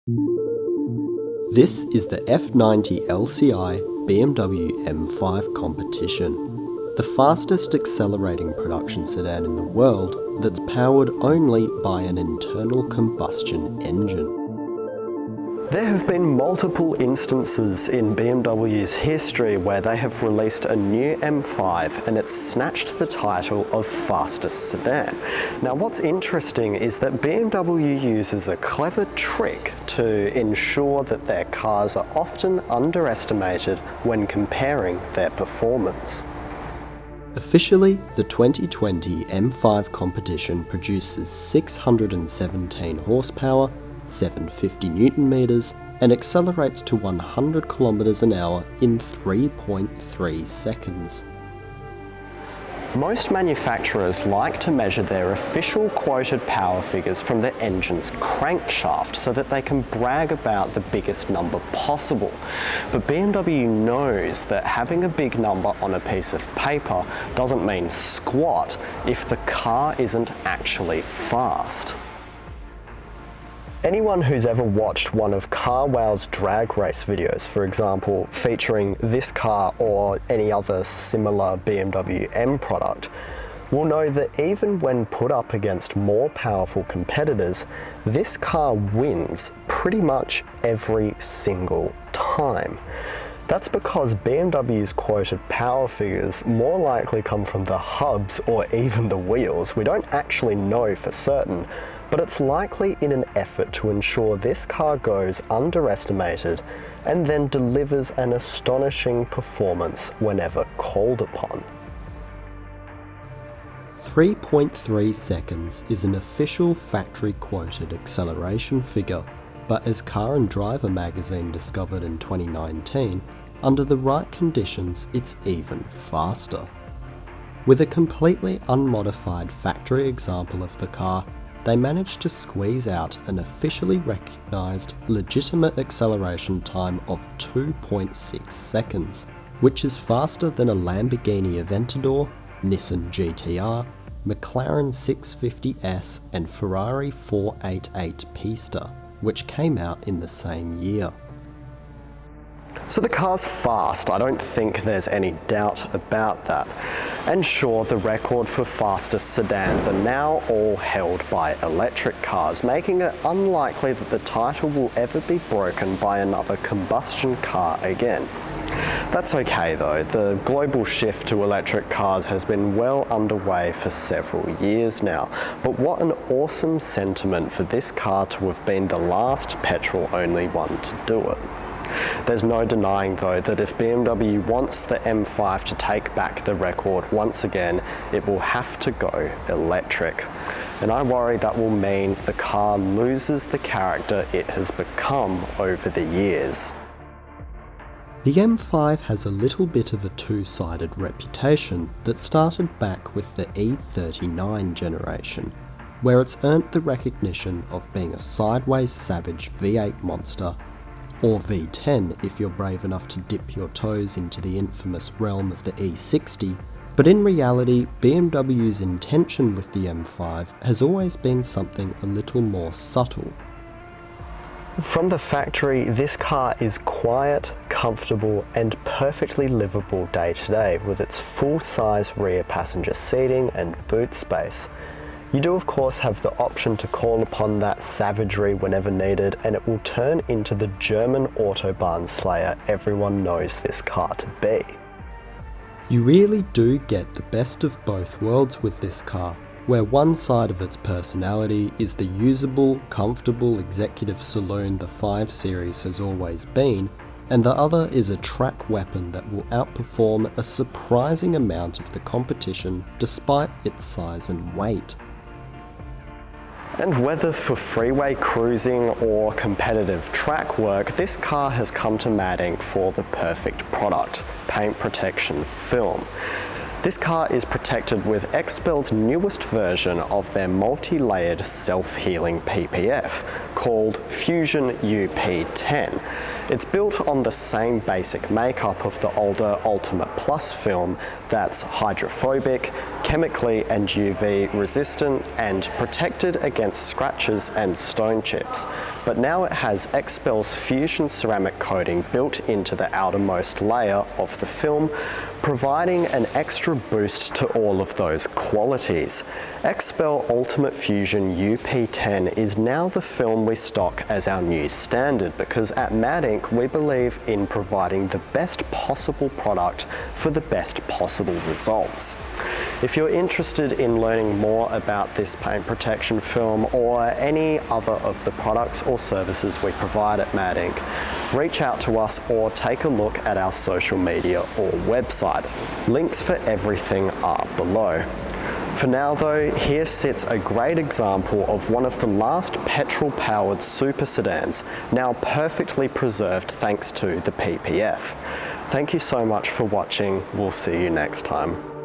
This is the F90 LCI BMW M5 competition, the fastest accelerating production sedan in the world that's powered only by an internal combustion engine. There have been multiple instances in BMW's history where they have released a new M5 and it's snatched the title of fastest sedan. Now what's interesting is that BMW uses a clever trick to ensure that their cars are often underestimated when comparing their performance. Officially, the 2020 M5 competition produces 617 horsepower, 750 Newton meters, and accelerates to 100 kilometers an hour in 3.3 seconds. Most manufacturers like to measure their official quoted power figures from the engine's crankshaft so that they can brag about the biggest number possible. But BMW knows that having a big number on a piece of paper doesn't mean squat if the car isn't actually fast. Anyone who's ever watched one of CarWow's drag race videos, for example, featuring this car or any other similar BMW M product, will know that even when put up against more powerful competitors, this car wins pretty much every single time. That's because BMW's quoted power figures more likely come from the hubs or even the wheels. We don't actually know for certain, but it's likely in an effort to ensure this car goes underestimated and then delivers an astonishing performance whenever called upon. 3.3 seconds is an official factory quoted acceleration figure, but as Car and Driver magazine discovered in 2019, under the right conditions it's even faster. With a completely unmodified factory example of the car, they managed to squeeze out an officially recognised legitimate acceleration time of 2.6 seconds, which is faster than a Lamborghini Aventador, Nissan GTR, McLaren 650S and Ferrari 488 Pista, which came out in the same year. So the car's fast, I don't think there's any doubt about that. And sure, the record for fastest sedans are now all held by electric cars, making it unlikely that the title will ever be broken by another combustion car again. That's okay though, the global shift to electric cars has been well underway for several years now, but what an awesome sentiment for this car to have been the last petrol-only one to do it. There's no denying though that if BMW wants the M5 to take back the record once again, it will have to go electric. And I worry that will mean the car loses the character it has become over the years. The M5 has a little bit of a two-sided reputation that started back with the E39 generation, where it's earned the recognition of being a sideways savage V8 monster, or V10 if you're brave enough to dip your toes into the infamous realm of the E60, but in reality, BMW's intention with the M5 has always been something a little more subtle. From the factory, this car is quiet, comfortable and perfectly livable day to day with its full-size rear passenger seating and boot space. You do of course have the option to call upon that savagery whenever needed, and it will turn into the German autobahn slayer everyone knows this car to be. You really do get the best of both worlds with this car, where one side of its personality is the usable, comfortable executive saloon the 5 Series has always been, and the other is a track weapon that will outperform a surprising amount of the competition despite its size and weight. And whether for freeway cruising or competitive track work, this car has come to MADinc for the perfect product: paint protection film. This car is protected with XPEL's newest version of their multi-layered self-healing PPF called Fusion UP10. It's built on the same basic makeup of the older Ultimate Plus film that's hydrophobic, chemically and UV resistant, and protected against scratches and stone chips. but now it has XPEL's Fusion ceramic coating built into the outermost layer of the film, providing an extra boost to all of those qualities. XPEL Ultimate Fusion UP10 is now the film we stock as our new standard, because at MADinc we believe in providing the best possible product for the best possible results. If you're interested in learning more about this paint protection film or any other of the products or services we provide at MADinc, reach out to us or take a look at our social media or website. Links for everything are below. For now though, here sits a great example of one of the last petrol-powered super sedans, now perfectly preserved thanks to the PPF. Thank you so much for watching. We'll see you next time.